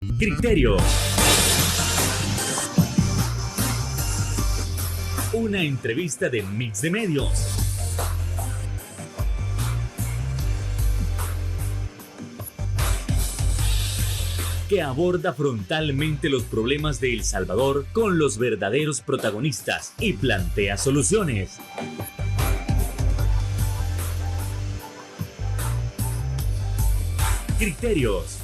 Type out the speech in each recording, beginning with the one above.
Criterio. Una entrevista de Mix de Medios. Que aborda frontalmente los problemas de El Salvador con los verdaderos protagonistas y plantea soluciones. Criterios.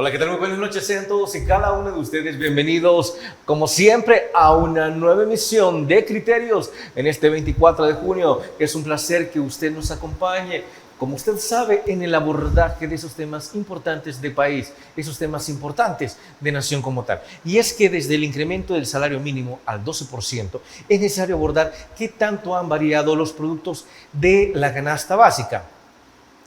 Hola, ¿qué tal? Muy buenas noches, sean todos y cada uno de ustedes bienvenidos, como siempre, a una nueva emisión de Criterios en este 24 de junio. Es un placer que usted nos acompañe, como usted sabe, en el abordaje de esos temas importantes de país, esos temas importantes de nación como tal. Y es que desde el incremento del salario mínimo al 12%, es necesario abordar qué tanto han variado los productos de la canasta básica.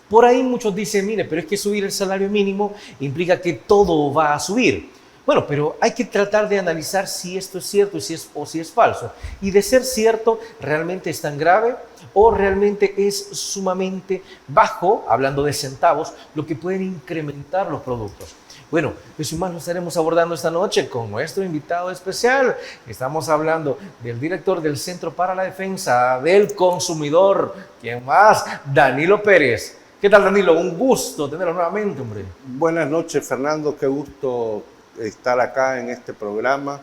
Por ahí muchos dicen, mire, pero es que subir el salario mínimo implica que todo va a subir. Bueno, pero hay que tratar de analizar si esto es cierto o si es falso. Y de ser cierto, ¿realmente es tan grave o realmente es sumamente bajo, hablando de centavos, lo que pueden incrementar los productos? Bueno, eso y más lo estaremos abordando esta noche con nuestro invitado especial. Estamos hablando del director del Centro para la Defensa del Consumidor. ¿Quién más? Danilo Pérez. ¿Qué tal, Danilo? Un gusto tenerlo nuevamente, hombre. Buenas noches, Fernando. Qué gusto estar acá en este programa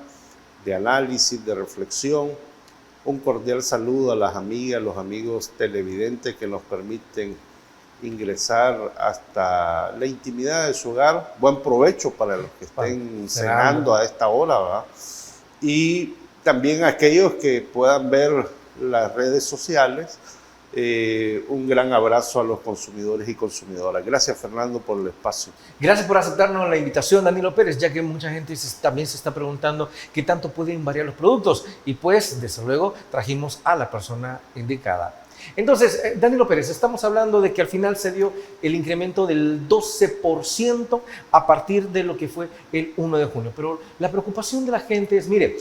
de análisis, de reflexión. Un cordial saludo a las amigas, los amigos televidentes que nos permiten ingresar hasta la intimidad de su hogar. Buen provecho para los que estén cenando a esta hora, ¿verdad? Y también a aquellos que puedan ver las redes sociales. Un gran abrazo a los consumidores y consumidoras. Gracias, Fernando, por el espacio. Gracias por aceptarnos la invitación, Danilo Pérez, ya que mucha gente también se está preguntando qué tanto pueden variar los productos. Y pues, desde luego, trajimos a la persona indicada. Entonces, Danilo Pérez, estamos hablando de que al final se dio el incremento del 12% a partir de lo que fue el 1 de junio. Pero la preocupación de la gente es, mire,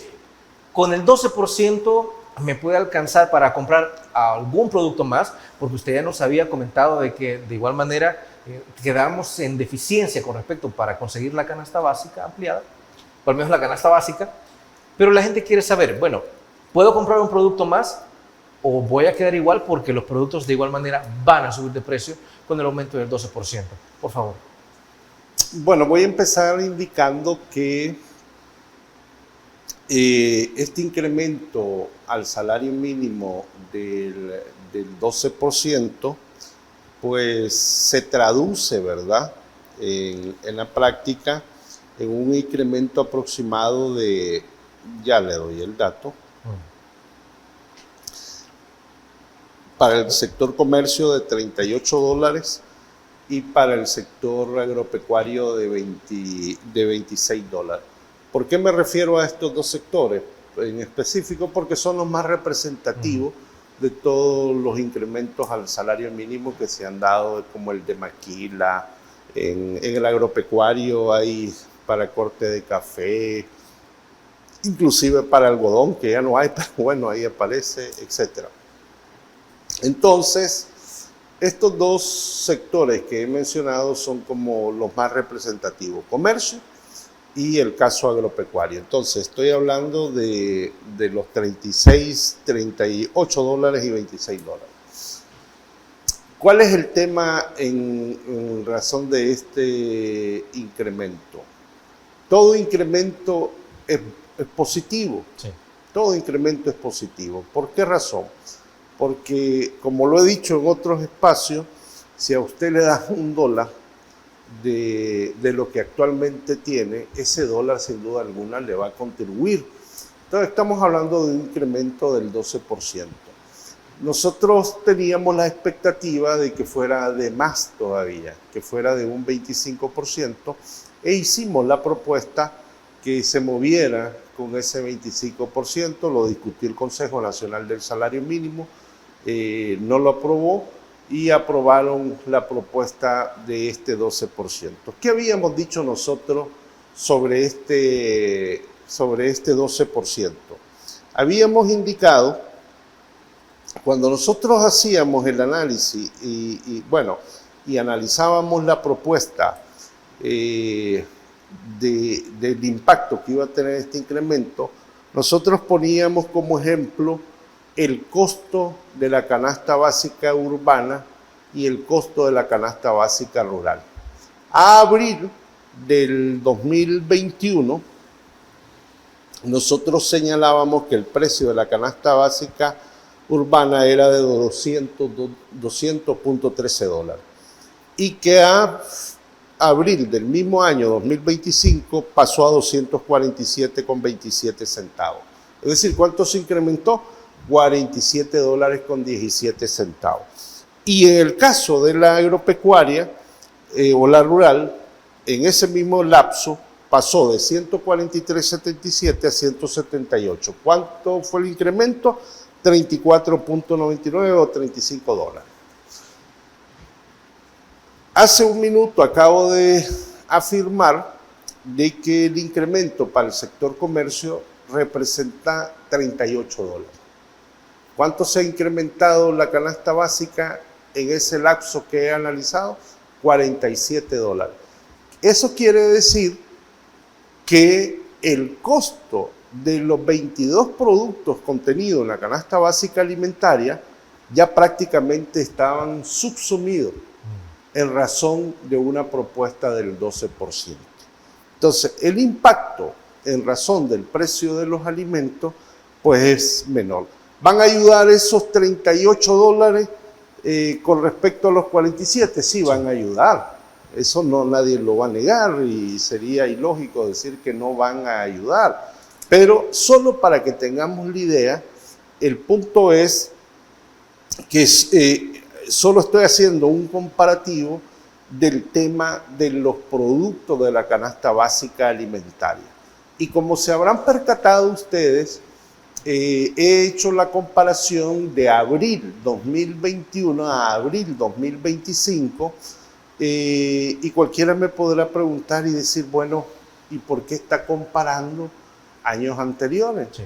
con el 12% me puede alcanzar para comprar algún producto más, porque usted ya nos había comentado de que de igual manera quedamos en deficiencia con respecto para conseguir la canasta básica ampliada, o al menos la canasta básica, pero la gente quiere saber, bueno, ¿puedo comprar un producto más o voy a quedar igual porque los productos de igual manera van a subir de precio con el aumento del 12%? Por favor. Bueno, voy a empezar indicando que este incremento al salario mínimo del 12%, pues se traduce, ¿verdad?, en la práctica en un incremento aproximado de, ya le doy el dato, para el sector comercio de $38 y para el sector agropecuario de $26. ¿Por qué me refiero a estos dos sectores en específico? Porque son los más representativos de todos los incrementos al salario mínimo que se han dado, como el de maquila. En el agropecuario hay para corte de café, inclusive para algodón, que ya no hay, pero bueno, ahí aparece, etc. Entonces, estos dos sectores que he mencionado son como los más representativos: comercio y el caso agropecuario. Entonces, estoy hablando de los $38 y $26. ¿Cuál es el tema en razón de este incremento? Todo incremento es positivo. Sí. Todo incremento es positivo. ¿Por qué razón? Porque, como lo he dicho en otros espacios, si a usted le das $1 de lo que actualmente tiene, ese dólar sin duda alguna le va a contribuir. Entonces estamos hablando de un incremento del 12%. Nosotros teníamos la expectativa de que fuera de más todavía, que fuera de un 25%, e hicimos la propuesta que se moviera con ese 25%, lo discutió el Consejo Nacional del Salario Mínimo, no lo aprobó, y aprobaron la propuesta de este 12%. ¿Qué habíamos dicho nosotros sobre este 12%? Habíamos indicado, cuando nosotros hacíamos el análisis y analizábamos la propuesta del impacto que iba a tener este incremento, nosotros poníamos como ejemplo el costo de la canasta básica urbana y el costo de la canasta básica rural. A abril del 2021, nosotros señalábamos que el precio de la canasta básica urbana era de 200.13 dólares y que a abril del mismo año 2025 pasó a 247.27 centavos. Es decir, ¿cuánto se incrementó? 47 dólares con 17 centavos. Y en el caso de la agropecuaria o la rural, en ese mismo lapso pasó de 143.77 a 178. ¿Cuánto fue el incremento? 34.99 o 35 dólares. Hace un minuto acabo de afirmar de que el incremento para el sector comercio representa 38 dólares. ¿Cuánto se ha incrementado la canasta básica en ese lapso que he analizado? 47 dólares. Eso quiere decir que el costo de los 22 productos contenidos en la canasta básica alimentaria ya prácticamente estaban subsumidos en razón de una propuesta del 12%. Entonces, el impacto en razón del precio de los alimentos, pues es menor. ¿Van a ayudar esos 38 dólares con respecto a los 47? Sí, van a ayudar. Eso no nadie lo va a negar y sería ilógico decir que no van a ayudar. Pero solo para que tengamos la idea, el punto es que solo estoy haciendo un comparativo del tema de los productos de la canasta básica alimentaria. Y como se habrán percatado ustedes, he hecho la comparación de abril 2021 a abril 2025 y cualquiera me podrá preguntar y decir, bueno, ¿y por qué está comparando años anteriores? Sí.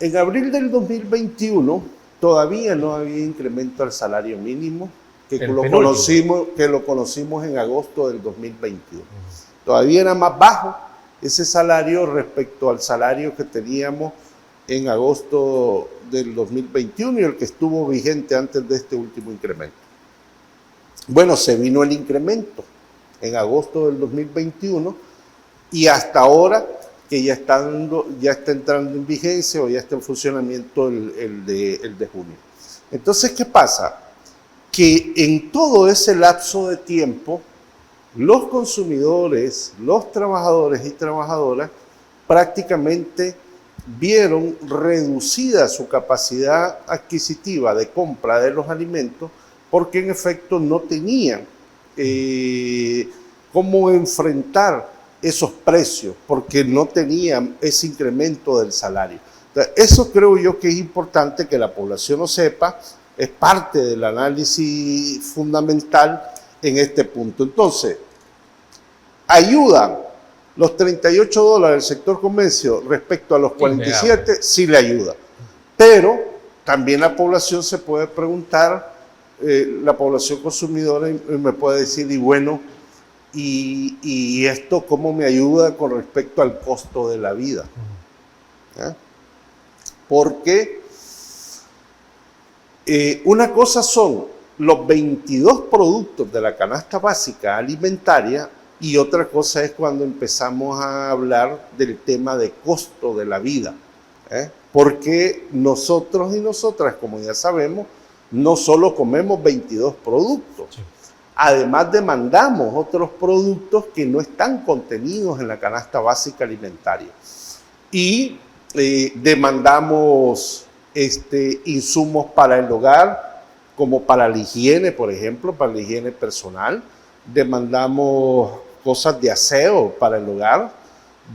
En abril del 2021 todavía no había incremento al salario mínimo, que lo conocimos en agosto del 2021. Todavía era más bajo ese salario respecto al salario que teníamos en agosto del 2021 y el que estuvo vigente antes de este último incremento. Bueno, se vino el incremento en agosto del 2021 y hasta ahora que ya está entrando en vigencia o ya está en funcionamiento el de junio. Entonces, ¿qué pasa? Que en todo ese lapso de tiempo, los consumidores, los trabajadores y trabajadoras prácticamente vieron reducida su capacidad adquisitiva de compra de los alimentos porque en efecto no tenían cómo enfrentar esos precios porque no tenían ese incremento del salario. Entonces, eso creo yo que es importante que la población lo sepa, es parte del análisis fundamental en este punto. Entonces, ayuda los 38 dólares del sector comercio respecto a los 47, sí le ayuda. Pero también la población se puede preguntar, la población consumidora me puede decir, y bueno, ¿y esto cómo me ayuda con respecto al costo de la vida? Porque una cosa son los 22 productos de la canasta básica alimentaria y otra cosa es cuando empezamos a hablar del tema de costo de la vida. Porque nosotros y nosotras, como ya sabemos, no solo comemos 22 productos, sí. Además demandamos otros productos que no están contenidos en la canasta básica alimentaria. Y demandamos insumos para el hogar, como para la higiene, por ejemplo, para la higiene personal. Demandamos cosas de aseo para el hogar.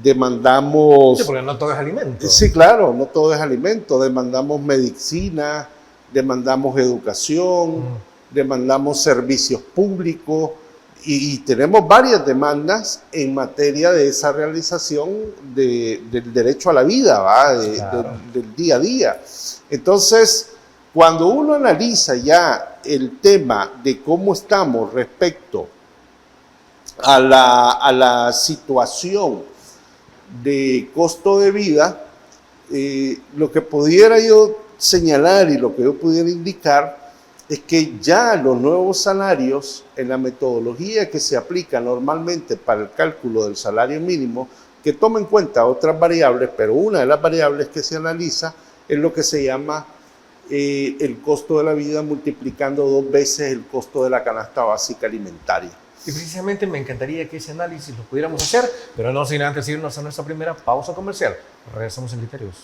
Demandamos... Sí, porque no todo es alimento. Sí, claro, no todo es alimento. Demandamos medicina, demandamos educación, demandamos servicios públicos y tenemos varias demandas en materia de esa realización del derecho a la vida, ¿va? Claro. Del día a día. Entonces, cuando uno analiza ya el tema de cómo estamos respecto a la situación de costo de vida, lo que pudiera yo señalar y lo que yo pudiera indicar es que ya los nuevos salarios en la metodología que se aplica normalmente para el cálculo del salario mínimo, que toma en cuenta otras variables, pero una de las variables que se analiza es lo que se llama el costo de la vida multiplicando 2 veces el costo de la canasta básica alimentaria. Y precisamente me encantaría que ese análisis lo pudiéramos hacer, pero no sin antes irnos a nuestra primera pausa comercial. Regresamos en Criterios.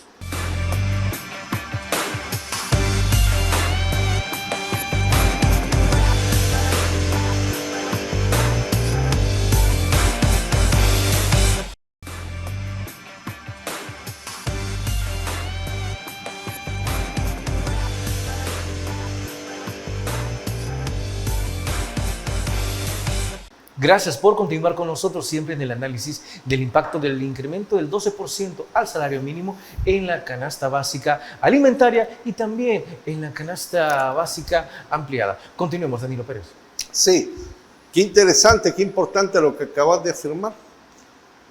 Gracias por continuar con nosotros siempre en el análisis del impacto del incremento del 12% al salario mínimo en la canasta básica alimentaria y también en la canasta básica ampliada. Continuemos, Danilo Pérez. Sí, qué interesante, qué importante lo que acabas de afirmar.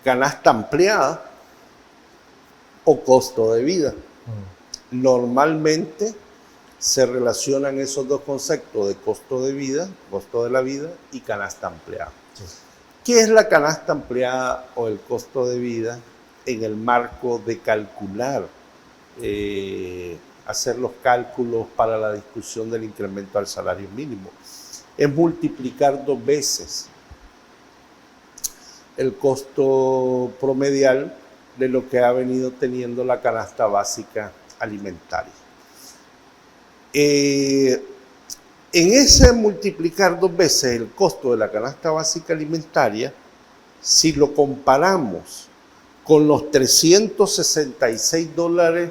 Canasta ampliada o costo de vida. Normalmente se relacionan esos dos conceptos de costo de vida, costo de la vida y canasta ampliada. Sí. ¿Qué es la canasta ampliada o el costo de vida en el marco de calcular, hacer los cálculos para la discusión del incremento al salario mínimo? Es multiplicar 2 veces el costo promedial de lo que ha venido teniendo la canasta básica alimentaria. En ese multiplicar 2 veces el costo de la canasta básica alimentaria, si lo comparamos con los $366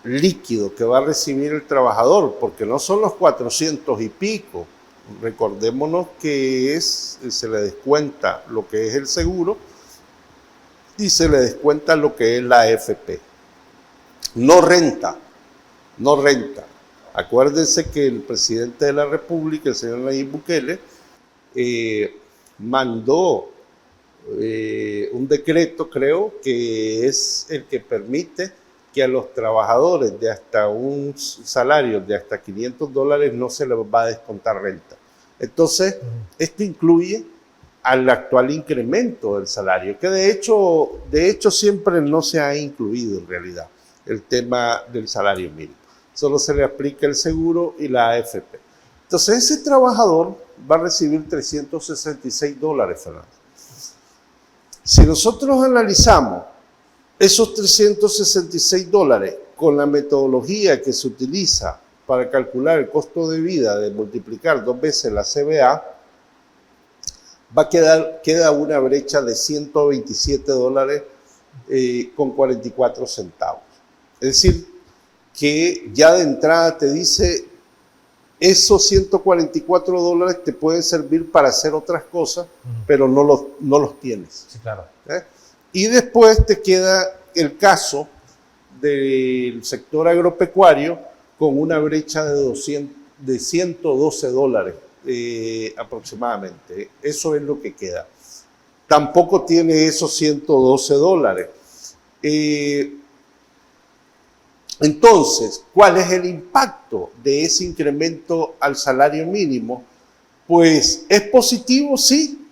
líquidos que va a recibir el trabajador, porque no son los 400 y pico, recordémonos que se le descuenta lo que es el seguro y se le descuenta lo que es la AFP. No renta. Acuérdense que el presidente de la República, el señor Nayib Bukele, mandó un decreto, creo, que es el que permite que a los trabajadores de hasta un salario de hasta $500 no se les va a descontar renta. Entonces, esto incluye al actual incremento del salario, que de hecho siempre no se ha incluido en realidad el tema del salario mínimo. Solo se le aplica el seguro y la AFP. Entonces, ese trabajador va a recibir $366, Fernando. Si nosotros analizamos esos $366 con la metodología que se utiliza para calcular el costo de vida de multiplicar 2 veces la CBA, queda una brecha de $127 con 44 centavos. Es decir, que ya de entrada te dice, esos $144 te pueden servir para hacer otras cosas, pero no los tienes. Sí, claro. Y después te queda el caso del sector agropecuario con una brecha de $112 aproximadamente. Eso es lo que queda. Tampoco tiene esos $112. Entonces, ¿cuál es el impacto de ese incremento al salario mínimo? Pues es positivo, sí,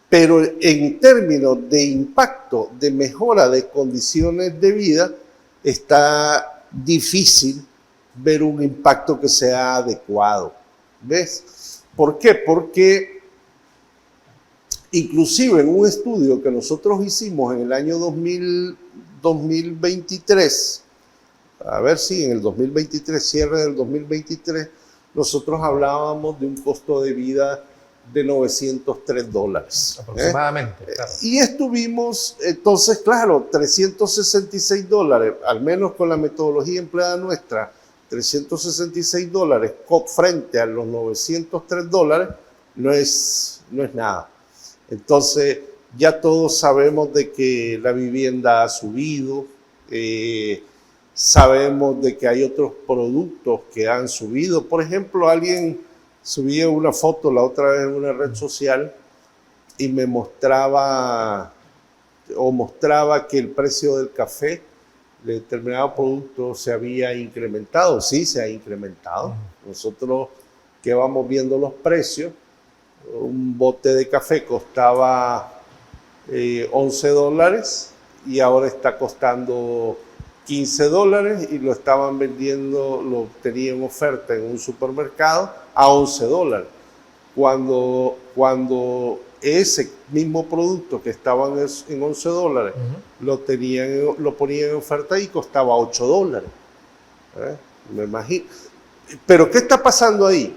pero en términos de impacto, de mejora de condiciones de vida, está difícil ver un impacto que sea adecuado. ¿Ves? ¿Por qué? Porque inclusive en un estudio que nosotros hicimos en el año 2023, a ver si en el 2023, cierre del 2023, nosotros hablábamos de un costo de vida de $903. Aproximadamente, claro. Y estuvimos, entonces, claro, $366, al menos con la metodología empleada nuestra, $366 frente a los $903 no es nada. Entonces, ya todos sabemos de que la vivienda ha subido, sabemos de que hay otros productos que han subido. Por ejemplo, alguien subía una foto la otra vez en una red social y me mostraba que el precio del café de determinado producto se había incrementado. Sí, se ha incrementado. Nosotros que vamos viendo los precios, un bote de café costaba $11 y ahora está costando $15 y lo estaban vendiendo, lo tenían en oferta en un supermercado a $11. Cuando ese mismo producto que estaba en $11 lo ponían en oferta y costaba $8. Me imagino. Pero ¿qué está pasando ahí?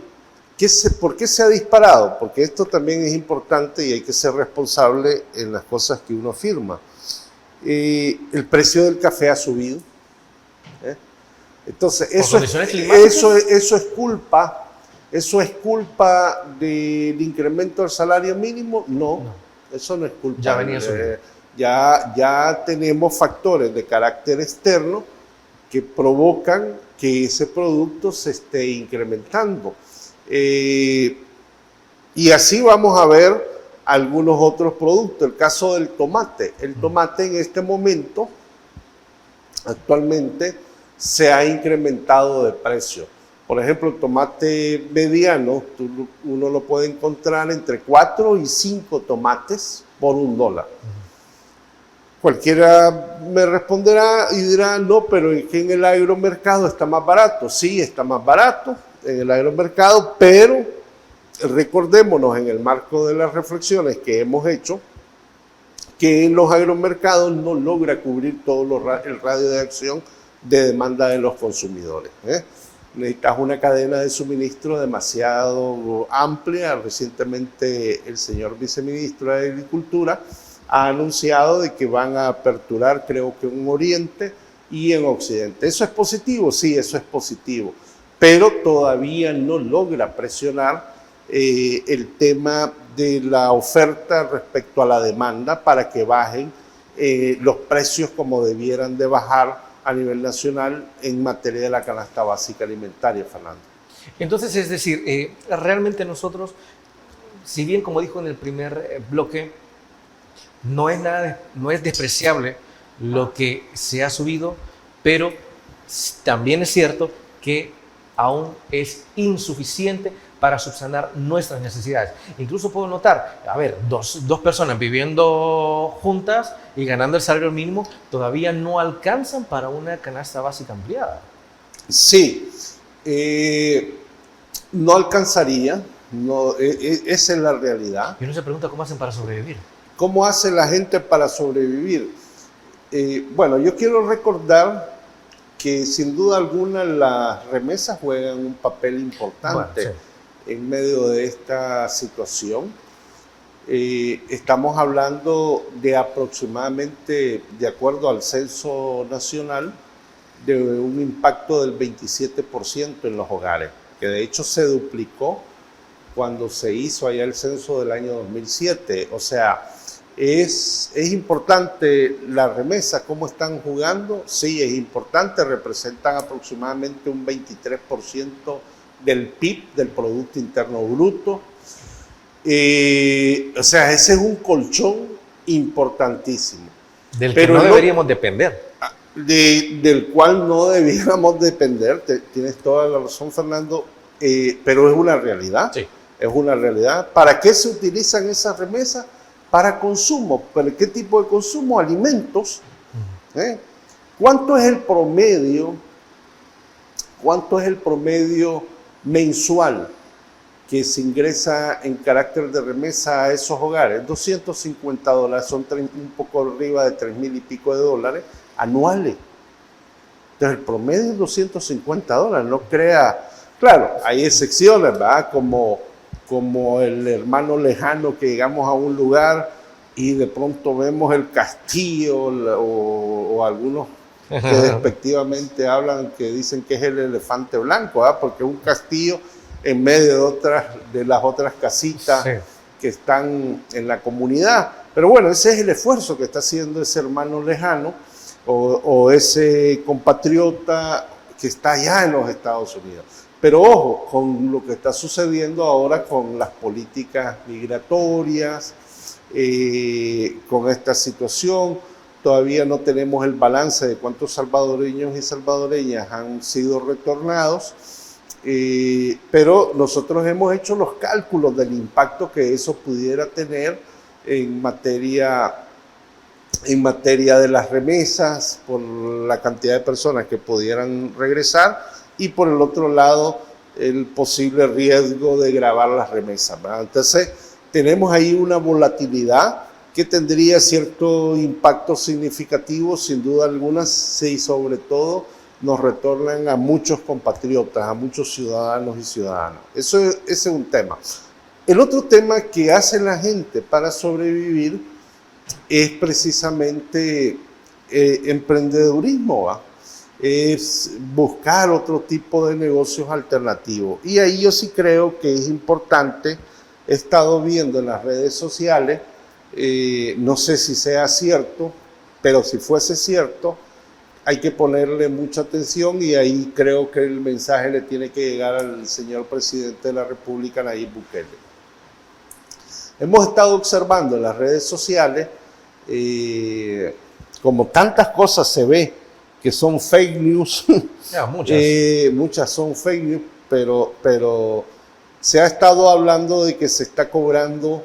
¿Por qué se ha disparado? Porque esto también es importante y hay que ser responsable en las cosas que uno afirma. El precio del café ha subido. Entonces, eso es culpa del incremento del salario mínimo. No, eso no es culpa. Ya venía subiendo. Ya tenemos factores de carácter externo que provocan que ese producto se esté incrementando. Y así vamos a ver algunos otros productos. El caso del tomate. El tomate en este momento, actualmente, se ha incrementado de precio. Por ejemplo, el tomate mediano, uno lo puede encontrar entre 4 y 5 tomates por $1. Cualquiera me responderá y dirá, no, pero es que en el agromercado está más barato. Sí, está más barato en el agromercado, pero recordémonos en el marco de las reflexiones que hemos hecho, que en los agromercados no logra cubrir todo el radio de acción de demanda de los consumidores. Necesitas una cadena de suministro demasiado amplia. Recientemente el señor viceministro de Agricultura ha anunciado de que van a aperturar, creo que en Oriente y en Occidente. ¿Eso es positivo? Sí, eso es positivo, pero todavía no logra presionar el tema de la oferta respecto a la demanda para que bajen los precios como debieran de bajar a nivel nacional en materia de la canasta básica alimentaria, Fernando. Entonces, es decir, realmente nosotros, si bien como dijo en el primer bloque, no es despreciable lo que se ha subido, pero también es cierto que aún es insuficiente para subsanar nuestras necesidades. Incluso puedo notar, a ver, dos personas viviendo juntas y ganando el salario mínimo todavía no alcanzan para una canasta básica ampliada. Sí, no alcanzaría, esa es la realidad. Y uno se pregunta cómo hacen para sobrevivir. ¿Cómo hace la gente para sobrevivir? Bueno, yo quiero recordar que sin duda alguna las remesas juegan un papel importante. Bueno, sí. En medio de esta situación. Estamos hablando de aproximadamente, de acuerdo al censo nacional, de un impacto del 27% en los hogares, que de hecho se duplicó cuando se hizo allá el censo del año 2007. O sea, es importante la remesa, cómo están jugando. Sí, es importante, representan aproximadamente un 23% del PIB, del Producto Interno Bruto. O sea, ese es un colchón importantísimo. Del que no deberíamos depender. Del cual no debiéramos depender, tienes toda la razón, Fernando, pero es una realidad. Sí. Es una realidad. ¿Para qué se utilizan esas remesas? Para consumo. ¿Para qué tipo de consumo? Alimentos. ¿Cuánto es el promedio? ¿Cuánto es el promedio mensual que se ingresa en carácter de remesa a esos hogares? $250, son un poco arriba de $3,000 y pico anuales. Entonces el promedio es $250, no crea. Claro, hay excepciones, ¿verdad? Como el hermano lejano que llegamos a un lugar y de pronto vemos el castillo o algunos que despectivamente hablan, que dicen que es el elefante blanco, ¿verdad? Porque es un castillo en medio de las otras casitas, sí, que están en la comunidad. Pero bueno, ese es el esfuerzo que está haciendo ese hermano lejano o ese compatriota que está allá en los Estados Unidos. Pero ojo, con lo que está sucediendo ahora con las políticas migratorias, con esta situación. Todavía no tenemos el balance de cuántos salvadoreños y salvadoreñas han sido retornados, pero nosotros hemos hecho los cálculos del impacto que eso pudiera tener en materia de las remesas, por la cantidad de personas que pudieran regresar, y por el otro lado el posible riesgo de gravar las remesas, ¿verdad? Entonces tenemos ahí una volatilidad que tendría cierto impacto significativo, sin duda alguna, si sobre todo nos retornan a muchos compatriotas, a muchos ciudadanos y ciudadanas. Ese es un tema. El otro tema que hace la gente para sobrevivir es precisamente emprendedurismo, ¿va? Es buscar otro tipo de negocios alternativos. Y ahí yo sí creo que es importante. He estado viendo en las redes sociales, no sé si sea cierto, pero si fuese cierto, hay que ponerle mucha atención, y ahí creo que el mensaje le tiene que llegar al señor presidente de la República, Nayib Bukele. Hemos estado observando en las redes sociales, como tantas cosas se ve que son fake news, muchas son fake news, pero se ha estado hablando de que se está cobrando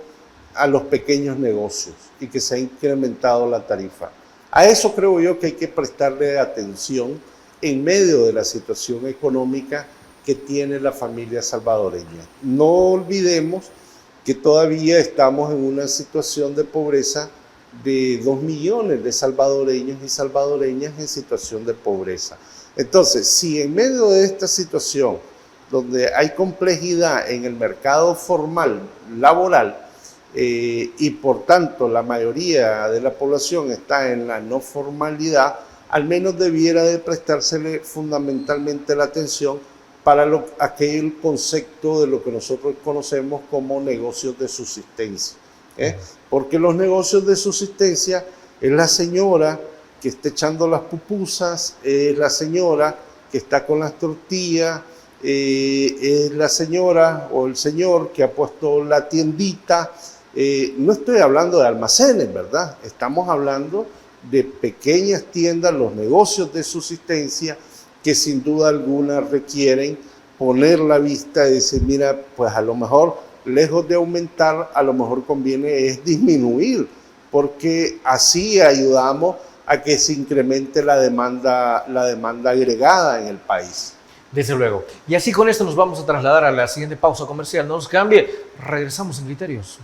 a los pequeños negocios y que se ha incrementado la tarifa. A eso creo yo que hay que prestarle atención en medio de la situación económica que tiene la familia salvadoreña. No olvidemos que todavía estamos en una situación de pobreza de 2 millones de salvadoreños y salvadoreñas en situación de pobreza. Entonces, si en medio de esta situación, donde hay complejidad en el mercado formal laboral, y por tanto la mayoría de la población está en la no formalidad, al menos debiera de prestársele fundamentalmente la atención para aquel concepto de lo que nosotros conocemos como negocios de subsistencia. Porque los negocios de subsistencia es la señora que está echando las pupusas, es la señora que está con las tortillas, es la señora o el señor que ha puesto la tiendita. No estoy hablando de almacenes, ¿verdad? Estamos hablando de pequeñas tiendas, los negocios de subsistencia, que sin duda alguna requieren poner la vista y decir, mira, pues a lo mejor, lejos de aumentar, a lo mejor conviene es disminuir, porque así ayudamos a que se incremente la demanda agregada en el país. Desde luego. Y así con esto nos vamos a trasladar a la siguiente pausa comercial. No nos cambie, regresamos en Criterios.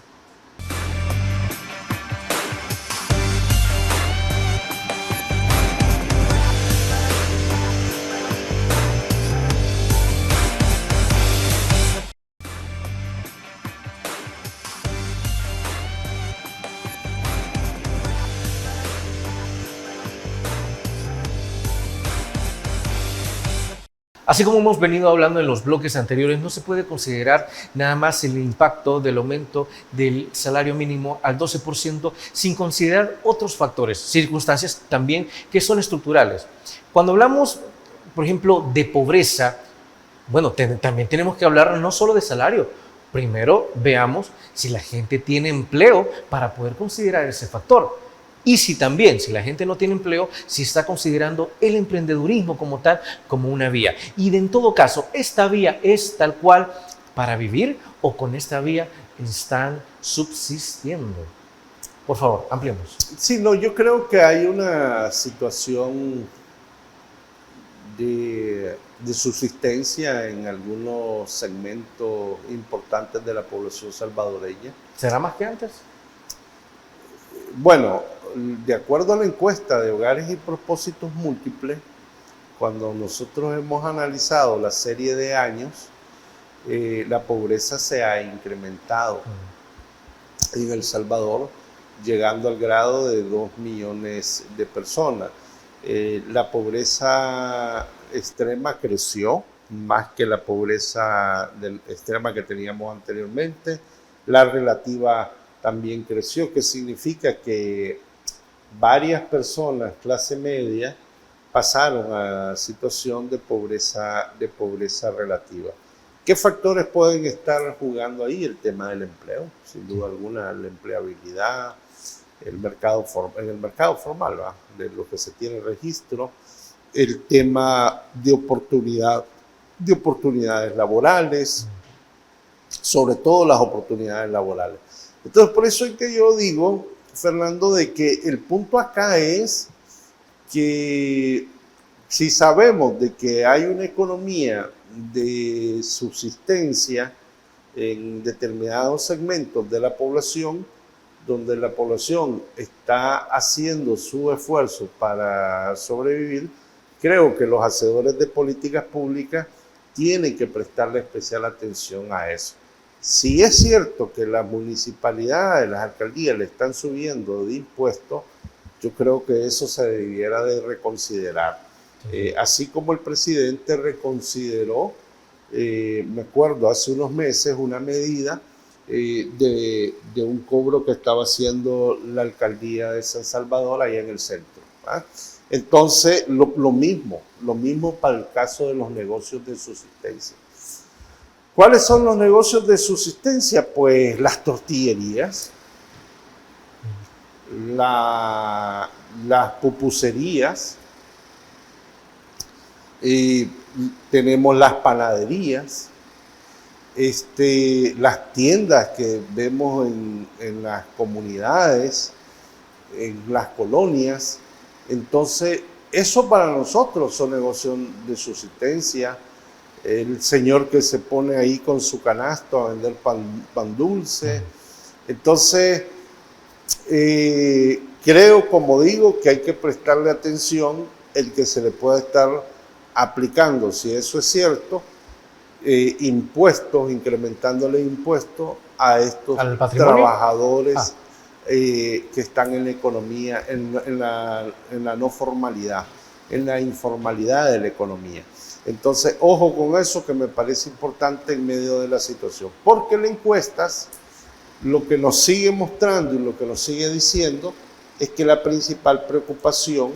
Así como hemos venido hablando en los bloques anteriores, no se puede considerar nada más el impacto del aumento del salario mínimo al 12% sin considerar otros factores, circunstancias también que son estructurales. Cuando hablamos, por ejemplo, de pobreza, bueno, también tenemos que hablar no solo de salario. Primero veamos si la gente tiene empleo para poder considerar ese factor. Y si la gente no tiene empleo, si está considerando el emprendedurismo como tal, como una vía. Y en todo caso, ¿esta vía es tal cual para vivir o con esta vía están subsistiendo? Por favor, ampliemos. Sí, no, yo creo que hay una situación de subsistencia en algunos segmentos importantes de la población salvadoreña. ¿Será más que antes? Bueno, de acuerdo a la encuesta de Hogares y Propósitos Múltiples, cuando nosotros hemos analizado la serie de años, la pobreza se ha incrementado en El Salvador, llegando al grado de 2 millones de personas. La pobreza extrema creció más que la pobreza extrema que teníamos anteriormente. La relativa también creció, que significa que varias personas, clase media, pasaron a situación de pobreza relativa. ¿Qué factores pueden estar jugando ahí? El tema del empleo, sin duda alguna, la empleabilidad, en el mercado formal, ¿va? De lo que se tiene registro, el tema de oportunidades laborales, sobre todo las oportunidades laborales. Entonces, por eso es que yo digo, Fernando, de que el punto acá es que si sabemos de que hay una economía de subsistencia en determinados segmentos de la población, donde la población está haciendo su esfuerzo para sobrevivir, creo que los hacedores de políticas públicas tienen que prestarle especial atención a eso. Si es cierto que las municipalidades, las alcaldías le están subiendo de impuestos, yo creo que eso se debiera de reconsiderar. Así como el presidente reconsideró, me acuerdo hace unos meses, una medida de un cobro que estaba haciendo la alcaldía de San Salvador allá en el centro. ¿Va? Entonces, lo mismo para el caso de los negocios de subsistencia. ¿Cuáles son los negocios de subsistencia? Pues las tortillerías, las pupuserías, tenemos las panaderías, las tiendas que vemos en las comunidades, en las colonias. Entonces, eso para nosotros son negocios de subsistencia. El señor que se pone ahí con su canasto a vender pan dulce. Entonces, creo, como digo, que hay que prestarle atención el que se le pueda estar aplicando, si eso es cierto, impuestos, incrementándole impuestos a estos trabajadores que están en la economía, en la no formalidad, en la informalidad de la economía. Entonces, ojo con eso, que me parece importante en medio de la situación, porque las encuestas lo que nos sigue mostrando y lo que nos sigue diciendo es que la principal preocupación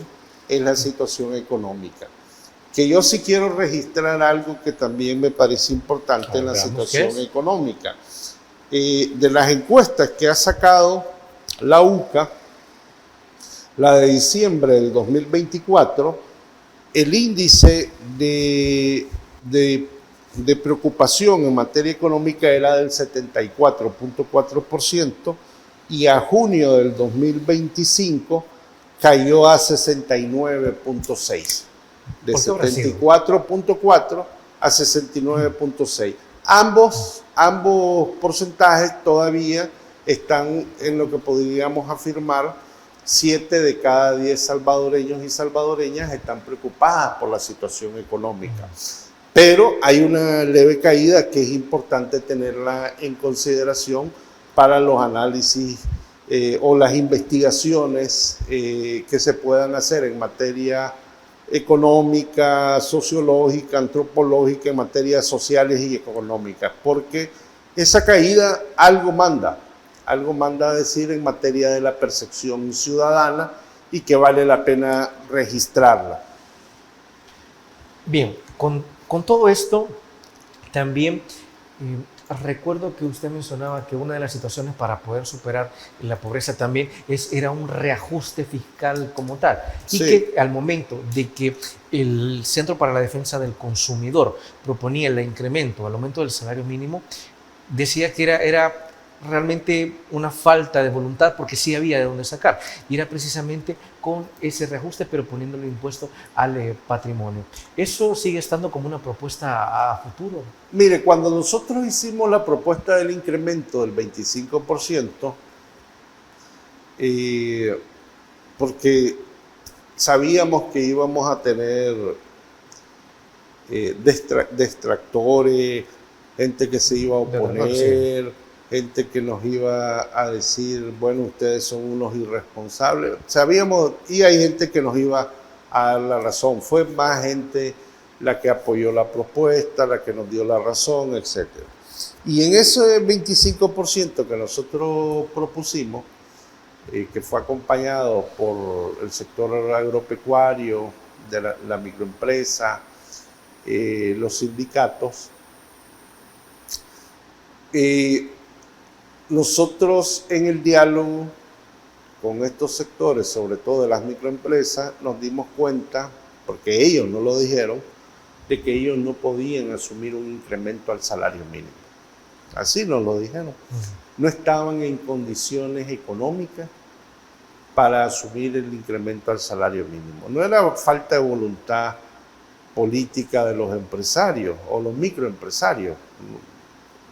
es la situación económica. Que yo sí quiero registrar algo que también me parece importante en la situación económica. De las encuestas que ha sacado la UCA, la de diciembre del 2024, el índice de preocupación en materia económica era del 74.4% y a junio del 2025 cayó a 69.6%. De 74.4 a 69.6. Ambos porcentajes todavía están en lo que podríamos afirmar 7 de cada 10 salvadoreños y salvadoreñas están preocupadas por la situación económica. Pero hay una leve caída que es importante tenerla en consideración para los análisis o las investigaciones que se puedan hacer en materia económica, sociológica, antropológica, en materias sociales y económicas, porque esa caída algo manda a decir en materia de la percepción ciudadana y que vale la pena registrarla. Bien, con todo esto, también recuerdo que usted mencionaba que una de las situaciones para poder superar la pobreza también era un reajuste fiscal como tal. Y sí, que al momento de que el Centro para la Defensa del Consumidor proponía el incremento, el aumento del salario mínimo, decía que era realmente una falta de voluntad porque sí había de dónde sacar. Y era precisamente con ese reajuste, pero poniéndole impuesto al patrimonio. ¿Eso sigue estando como una propuesta a futuro? Mire, cuando nosotros hicimos la propuesta del incremento del 25%, porque sabíamos que íbamos a tener detractores, gente que se iba a oponer, gente que nos iba a decir, bueno, ustedes son unos irresponsables. Sabíamos, y hay gente que nos iba a dar la razón. Fue más gente la que apoyó la propuesta, la que nos dio la razón, etc. Y en ese 25% que nosotros propusimos, que fue acompañado por el sector agropecuario, de la microempresa, los sindicatos, Nosotros en el diálogo con estos sectores, sobre todo de las microempresas, nos dimos cuenta, porque ellos no lo dijeron, de que ellos no podían asumir un incremento al salario mínimo. Así nos lo dijeron. No estaban en condiciones económicas para asumir el incremento al salario mínimo. No era falta de voluntad política de los empresarios o los microempresarios,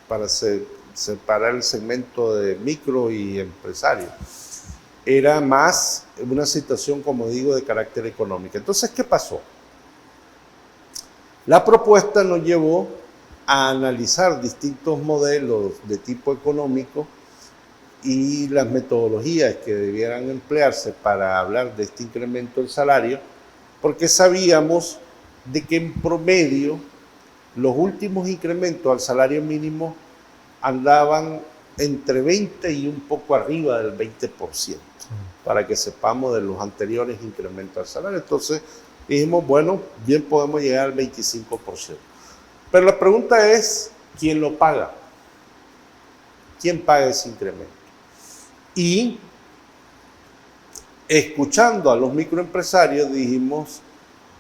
para separar el segmento de micro y empresarios. Era más una situación, como digo, de carácter económico. Entonces, ¿qué pasó? La propuesta nos llevó a analizar distintos modelos de tipo económico y las metodologías que debieran emplearse para hablar de este incremento del salario, porque sabíamos de que en promedio los últimos incrementos al salario mínimo andaban entre 20 y un poco arriba del 20%, para que sepamos de los anteriores incrementos al salario. Entonces dijimos, bueno, bien podemos llegar al 25%. Pero la pregunta es, ¿quién lo paga? ¿Quién paga ese incremento? Y escuchando a los microempresarios dijimos,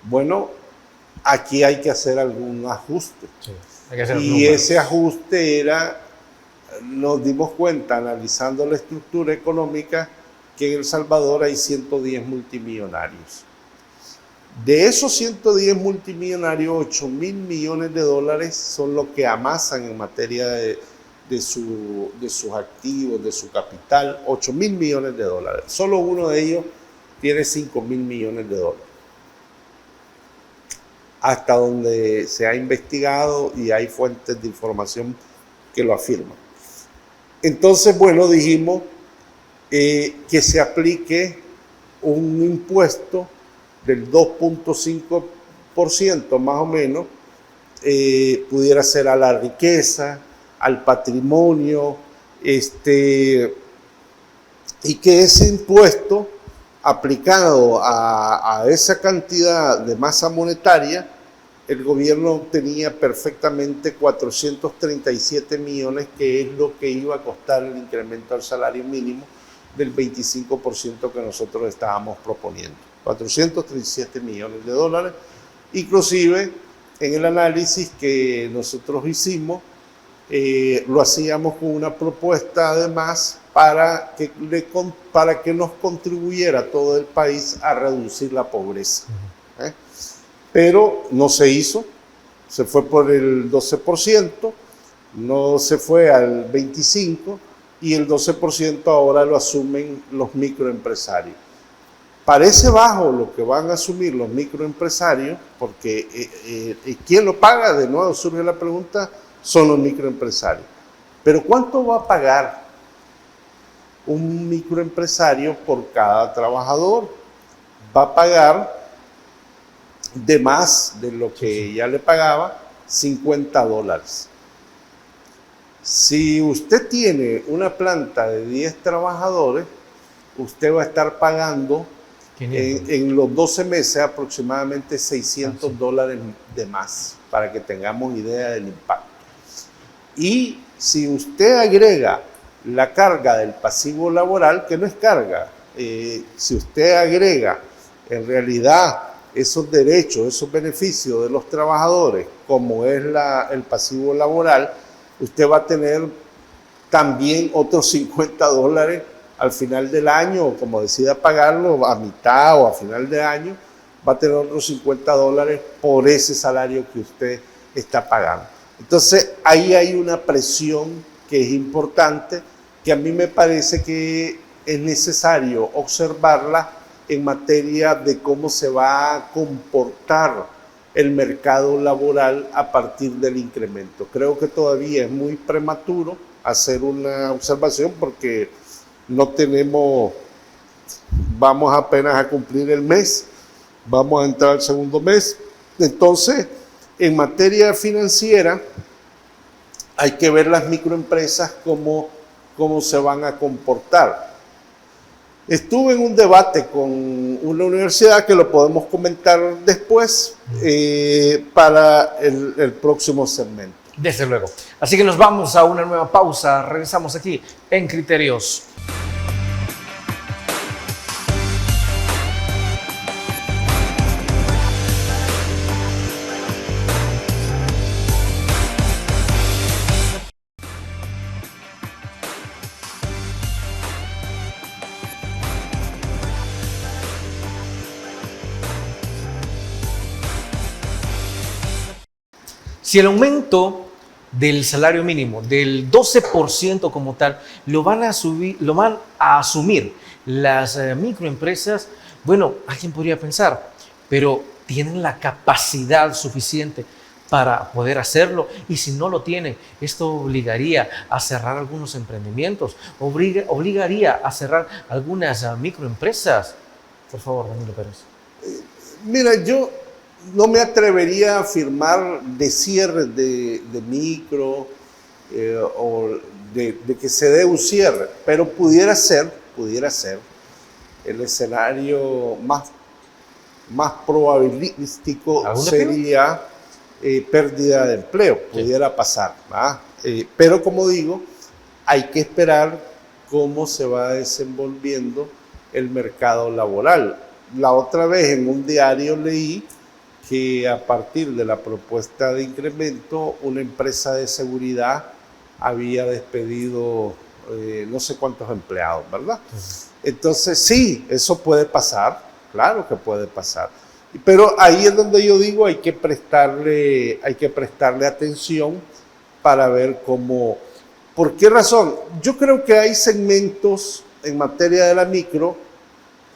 bueno, aquí hay que hacer algún ajuste. Sí, hay que hacer y ese ajuste era, nos dimos cuenta analizando la estructura económica, que en El Salvador hay 110 multimillonarios. De esos 110 multimillonarios, 8.000 millones de dólares son los que amasan en materia de sus activos, de su capital, 8.000 millones de dólares. Solo uno de ellos tiene 5.000 millones de dólares. Hasta donde se ha investigado y hay fuentes de información que lo afirman. Entonces, bueno, dijimos que se aplique un impuesto del 2.5% más o menos, pudiera ser a la riqueza, al patrimonio, y que ese impuesto aplicado a esa cantidad de masa monetaria, el gobierno obtenía perfectamente 437 millones, que es lo que iba a costar el incremento al salario mínimo del 25% que nosotros estábamos proponiendo. 437 millones de dólares. Inclusive, en el análisis que nosotros hicimos, lo hacíamos con una propuesta además para que nos contribuyera a todo el país a reducir la pobreza. Pero no se hizo, se fue por el 12%, no se fue al 25%, y el 12% ahora lo asumen los microempresarios. Parece bajo lo que van a asumir los microempresarios, porque ¿quién lo paga? De nuevo surge la pregunta, son los microempresarios. Pero ¿cuánto va a pagar un microempresario por cada trabajador? Va a pagar de más de lo que ya le pagaba, $50. Si usted tiene una planta de 10 trabajadores, usted va a estar pagando en los 12 meses aproximadamente $600 de más, para que tengamos idea del impacto. Y si usted agrega la carga del pasivo laboral, que no es carga, si usted agrega en realidad esos derechos, esos beneficios de los trabajadores, como es el pasivo laboral, usted va a tener también otros $50 al final del año, o como decida pagarlo a mitad o a final de año, va a tener otros $50 por ese salario que usted está pagando. Entonces, ahí hay una presión que es importante, que a mí me parece que es necesario observarla en materia de cómo se va a comportar el mercado laboral a partir del incremento. Creo que todavía es muy prematuro hacer una observación porque no tenemos, vamos apenas a cumplir el mes, vamos a entrar al segundo mes. Entonces, en materia financiera, hay que ver las microempresas cómo se van a comportar. Estuve en un debate con una universidad que lo podemos comentar después para el próximo segmento. Desde luego. Así que nos vamos a una nueva pausa. Regresamos aquí en Criterios. Si el aumento del salario mínimo del 12% como tal lo van a asumir las microempresas, bueno, alguien podría pensar, pero ¿tienen la capacidad suficiente para poder hacerlo? Y si no lo tienen, esto obligaría a cerrar algunos emprendimientos, obligaría a cerrar algunas microempresas. Por favor, Danilo Pérez. Mira, yo no me atrevería a afirmar de cierre de micro o de que se dé un cierre, pero pudiera ser el escenario más probabilístico sería pérdida de empleo, pudiera pasar, ¿verdad? Pero como digo, hay que esperar cómo se va desenvolviendo el mercado laboral. La otra vez en un diario leí que a partir de la propuesta de incremento, una empresa de seguridad había despedido no sé cuántos empleados, ¿verdad? Entonces, sí, eso puede pasar, claro que puede pasar. Pero ahí es donde yo digo, hay que prestarle atención para ver cómo, ¿por qué razón? Yo creo que hay segmentos en materia de la micro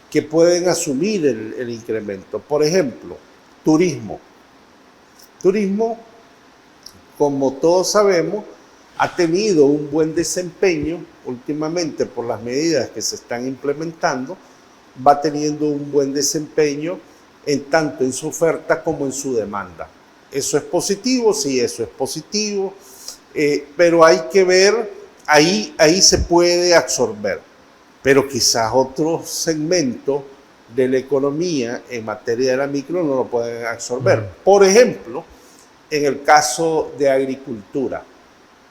que pueden asumir el incremento. Por ejemplo, turismo. Turismo, como todos sabemos, ha tenido un buen desempeño últimamente por las medidas que se están implementando, va teniendo un buen desempeño tanto en su oferta como en su demanda. ¿Eso es positivo? Sí, eso es positivo, pero hay que ver, ahí se puede absorber, pero quizás otro segmento de la economía en materia de la micro no lo pueden absorber. Por ejemplo, en el caso de agricultura,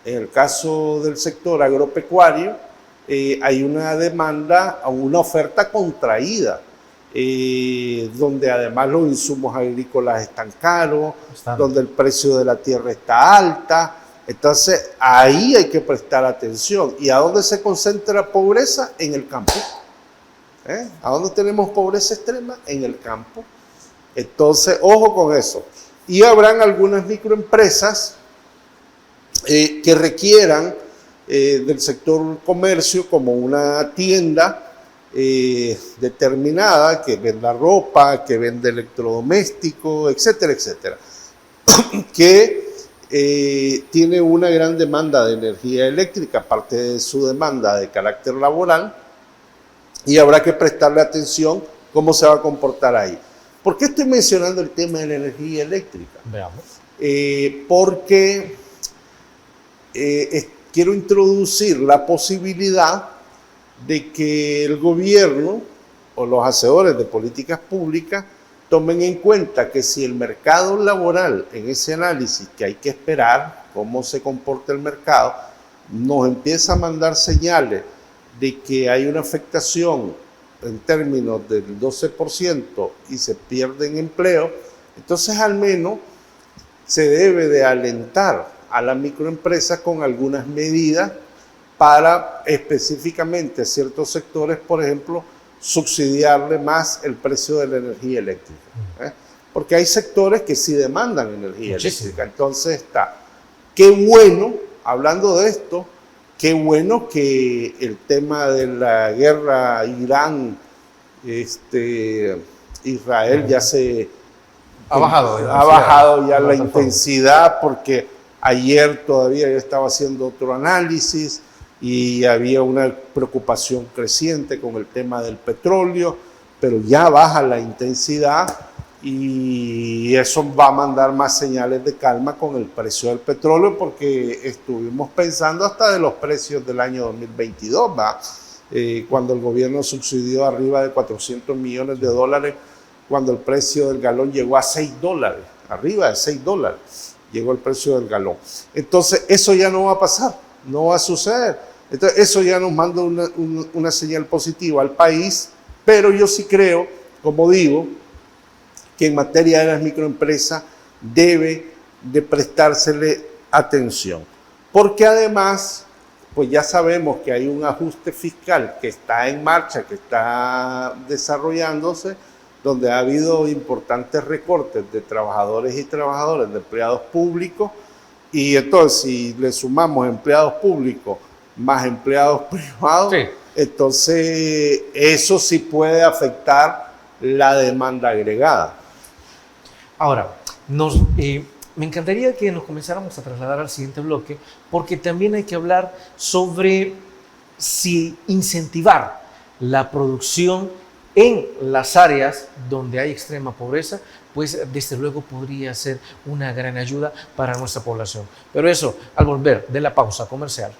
en el caso del sector agropecuario, hay una demanda, una oferta contraída, donde además los insumos agrícolas están caros, donde el precio de la tierra está alta. Entonces, ahí hay que prestar atención. ¿Y a dónde se concentra la pobreza? En el campo. ¿A dónde tenemos pobreza extrema? En el campo. Entonces, ojo con eso. Y habrán algunas microempresas que requieran del sector comercio, como una tienda determinada que venda ropa, que vende electrodomésticos, etcétera, etcétera, que tiene una gran demanda de energía eléctrica, aparte de su demanda de carácter laboral, y habrá que prestarle atención cómo se va a comportar ahí. ¿Por qué estoy mencionando el tema de la energía eléctrica? Veamos. Porque quiero introducir la posibilidad de que el gobierno o los hacedores de políticas públicas tomen en cuenta que si el mercado laboral, en ese análisis que hay que esperar cómo se comporta el mercado, nos empieza a mandar señales de que hay una afectación en términos del 12% y se pierden empleos, entonces al menos se debe de alentar a la microempresa con algunas medidas para específicamente ciertos sectores, por ejemplo, subsidiarle más el precio de la energía eléctrica. Porque hay sectores que sí demandan energía eléctrica. Entonces está, qué bueno, hablando de esto, qué bueno que el tema de la guerra Irán-Israel ya se ha bajado. Ha bajado ya la intensidad, porque ayer todavía yo estaba haciendo otro análisis y había una preocupación creciente con el tema del petróleo, pero ya baja la intensidad y eso va a mandar más señales de calma con el precio del petróleo, porque estuvimos pensando hasta de los precios del año 2022, cuando el gobierno subsidió arriba de $400 millones, cuando el precio del galón llegó a $6, arriba de $6. llegó el precio del galón. Entonces, eso ya no va a pasar, no va a suceder. Entonces, eso ya nos manda una señal positiva al país, pero yo sí creo, como digo, que en materia de las microempresas debe de prestársele atención. Porque además, pues ya sabemos que hay un ajuste fiscal que está en marcha, que está desarrollándose, donde ha habido importantes recortes de trabajadores y trabajadoras, de empleados públicos, y entonces si le sumamos empleados públicos más empleados privados, sí, entonces eso sí puede afectar la demanda agregada. Ahora, me encantaría que nos comenzáramos a trasladar al siguiente bloque, porque también hay que hablar sobre si incentivar la producción en las áreas donde hay extrema pobreza, pues desde luego podría ser una gran ayuda para nuestra población. Pero eso, al volver de la pausa comercial.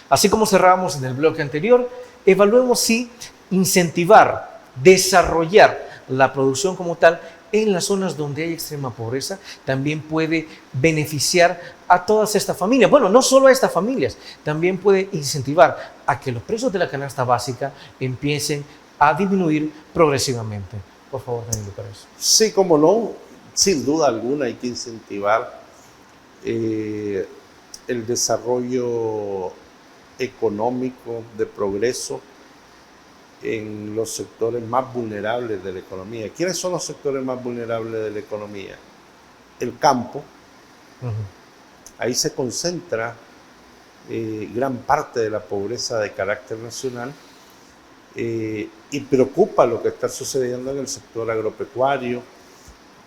Así como cerramos en el bloque anterior, evaluemos si incentivar, desarrollar la producción como tal en las zonas donde hay extrema pobreza también puede beneficiar a todas estas familias. Bueno, no solo a estas familias, también puede incentivar a que los precios de la canasta básica empiecen a disminuir progresivamente. Por favor, Danilo Pérez. Sí, como no, sin duda alguna hay que incentivar el desarrollo económico de progreso en los sectores más vulnerables de la economía. ¿Quiénes son los sectores más vulnerables de la economía? El campo. Ahí se concentra gran parte de la pobreza de carácter nacional y preocupa lo que está sucediendo en el sector agropecuario.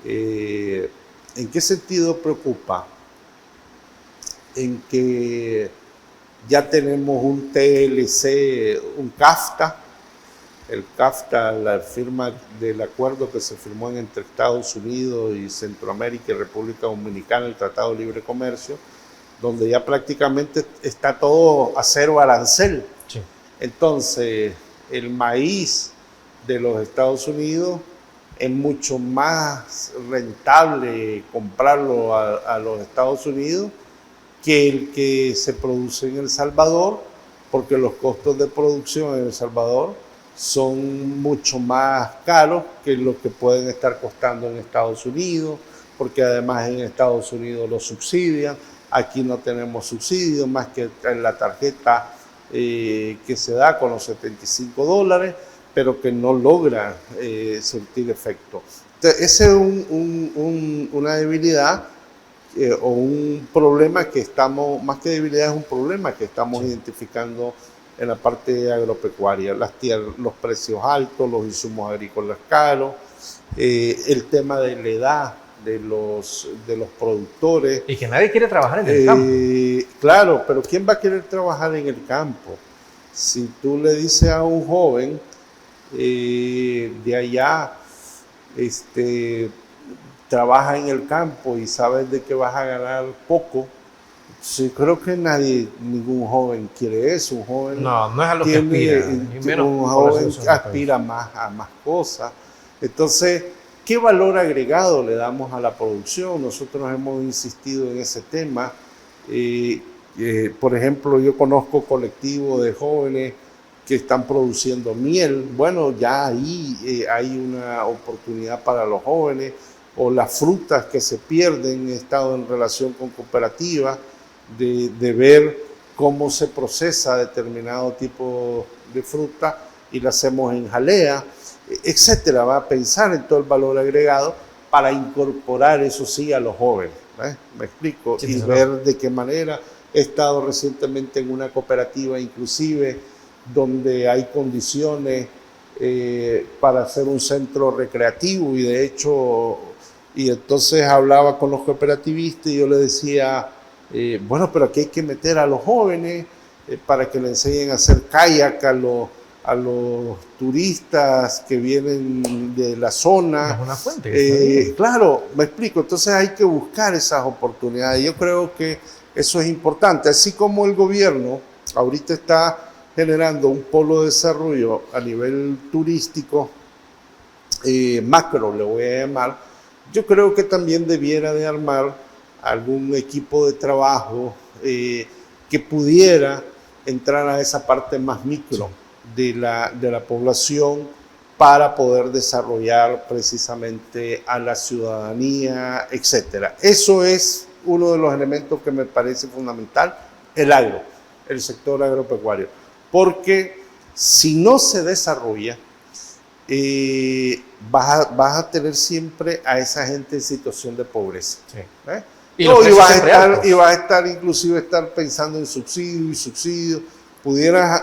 ¿En qué sentido preocupa? En que ya tenemos un TLC, un CAFTA. El CAFTA, la firma del acuerdo que se firmó entre Estados Unidos y Centroamérica y República Dominicana, el Tratado de Libre Comercio, donde ya prácticamente está todo a cero arancel. Sí. Entonces, el maíz de los Estados Unidos es mucho más rentable comprarlo a los Estados Unidos que el que se produce en El Salvador, porque los costos de producción en El Salvador son mucho más caros que lo que pueden estar costando en Estados Unidos, porque además en Estados Unidos los subsidian, aquí no tenemos subsidios más que en la tarjeta que se da con los $75, pero que no logra surtir efecto. Entonces, esa es una debilidad o un problema que estamos, más que debilidad, es un problema que estamos identificando en la parte agropecuaria, los precios altos, los insumos agrícolas caros, el tema de la edad de los productores. Y que nadie quiere trabajar en el campo. Claro, pero ¿quién va a querer trabajar en el campo? Si tú le dices a un joven de allá, trabaja en el campo y sabes de que vas a ganar poco, sí, creo que ningún joven quiere eso. Un joven no es a lo que aspira, ni menos un joven aspira a más cosas. Entonces, ¿qué valor agregado le damos a la producción? Nosotros hemos insistido en ese tema. Por ejemplo, yo conozco colectivos de jóvenes que están produciendo miel. Bueno, ya ahí hay una oportunidad para los jóvenes, o las frutas que se pierden. He estado en relación con cooperativas de ver cómo se procesa determinado tipo de fruta y la hacemos en jalea, etcétera. Va a pensar en todo el valor agregado para incorporar eso sí a los jóvenes. ¿Me explico? Sí, y ver de qué manera. He estado recientemente en una cooperativa inclusive donde hay condiciones para hacer un centro recreativo y de hecho, y entonces hablaba con los cooperativistas y yo les decía, bueno, pero aquí hay que meter a los jóvenes para que le enseñen a hacer kayak a a los turistas que vienen de la zona. Es una fuente. Claro, me explico. Entonces hay que buscar esas oportunidades. Yo creo que eso es importante. Así como el gobierno ahorita está generando un polo de desarrollo a nivel turístico, macro le voy a llamar, yo creo que también debiera de armar algún equipo de trabajo que pudiera entrar a esa parte más micro de la población para poder desarrollar precisamente a la ciudadanía, etc. Eso es uno de los elementos que me parece fundamental, el sector agropecuario, porque si no se desarrolla, vas a tener siempre a esa gente en situación de pobreza. Sí. Y vas a estar inclusive pensando en subsidio, pudieras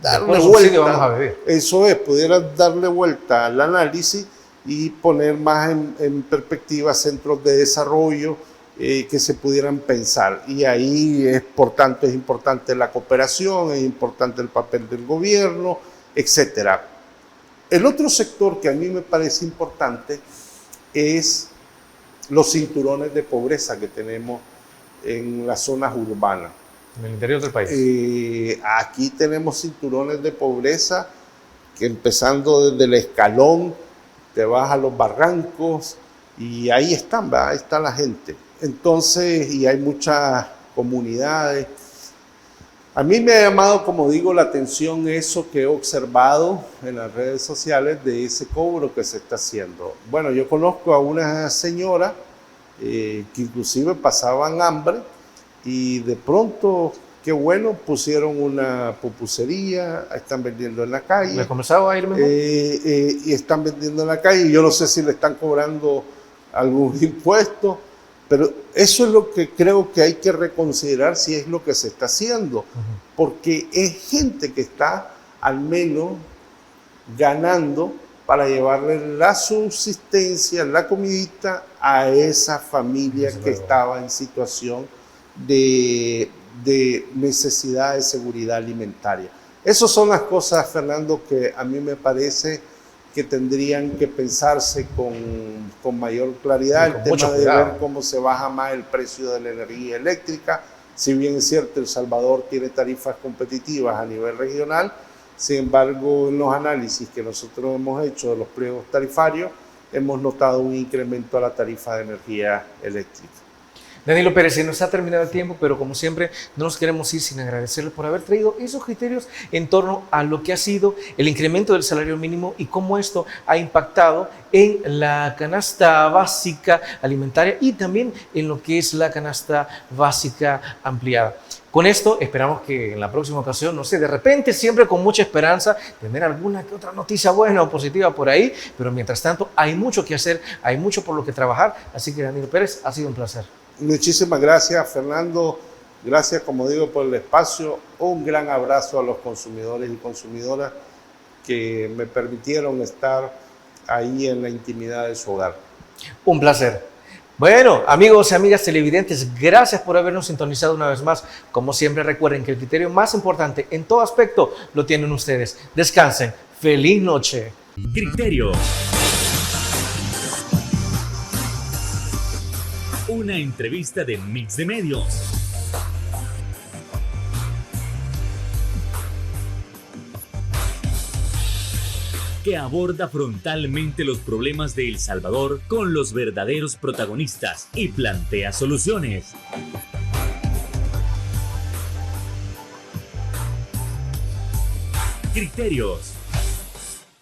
darle vuelta, vamos a vivir. Eso es, pudieras darle vuelta al análisis y poner más en perspectiva centros de desarrollo que se pudieran pensar. Y ahí, por tanto, es importante la cooperación, es importante el papel del gobierno, etc. El otro sector que a mí me parece importante es los cinturones de pobreza que tenemos en las zonas urbanas. En el interior del país. Aquí tenemos cinturones de pobreza que empezando desde el Escalón, te vas a los barrancos y ahí están, ¿verdad? Ahí está la gente. Entonces, y hay muchas comunidades. A mí me ha llamado, como digo, la atención eso que he observado en las redes sociales de ese cobro que se está haciendo. Bueno, yo conozco a una señora que inclusive pasaban hambre y de pronto, qué bueno, pusieron una pupusería, están vendiendo en la calle. ¿Le comenzaba a ir mejor? Y están vendiendo en la calle. Yo no sé si le están cobrando algún impuesto, pero eso es lo que creo que hay que reconsiderar si es lo que se está haciendo, porque es gente que está al menos ganando para llevarle la subsistencia, la comidita a esa familia que estaba en situación de necesidad de seguridad alimentaria. Esas son las cosas, Fernando, que a mí me parece que tendrían que pensarse con mayor claridad. El tema de ver cómo se baja más el precio de la energía eléctrica. Si bien es cierto, El Salvador tiene tarifas competitivas a nivel regional, sin embargo, en los análisis que nosotros hemos hecho de los pliegos tarifarios, hemos notado un incremento a la tarifa de energía eléctrica. Danilo Pérez, se nos ha terminado el tiempo, pero como siempre no nos queremos ir sin agradecerle por haber traído esos criterios en torno a lo que ha sido el incremento del salario mínimo y cómo esto ha impactado en la canasta básica alimentaria y también en lo que es la canasta básica ampliada. Con esto esperamos que en la próxima ocasión, no sé, de repente siempre con mucha esperanza, tener alguna que otra noticia buena o positiva por ahí, pero mientras tanto hay mucho que hacer, hay mucho por lo que trabajar, así que Danilo Pérez, ha sido un placer. Muchísimas gracias, Fernando. Gracias, como digo, por el espacio. Un gran abrazo a los consumidores y consumidoras que me permitieron estar ahí en la intimidad de su hogar. Un placer. Bueno, amigos y amigas televidentes, gracias por habernos sintonizado una vez más. Como siempre, recuerden que el criterio más importante en todo aspecto lo tienen ustedes. Descansen. Feliz noche. Criterio. Una entrevista de Mix de Medios. Que aborda frontalmente los problemas de El Salvador con los verdaderos protagonistas y plantea soluciones. Criterios.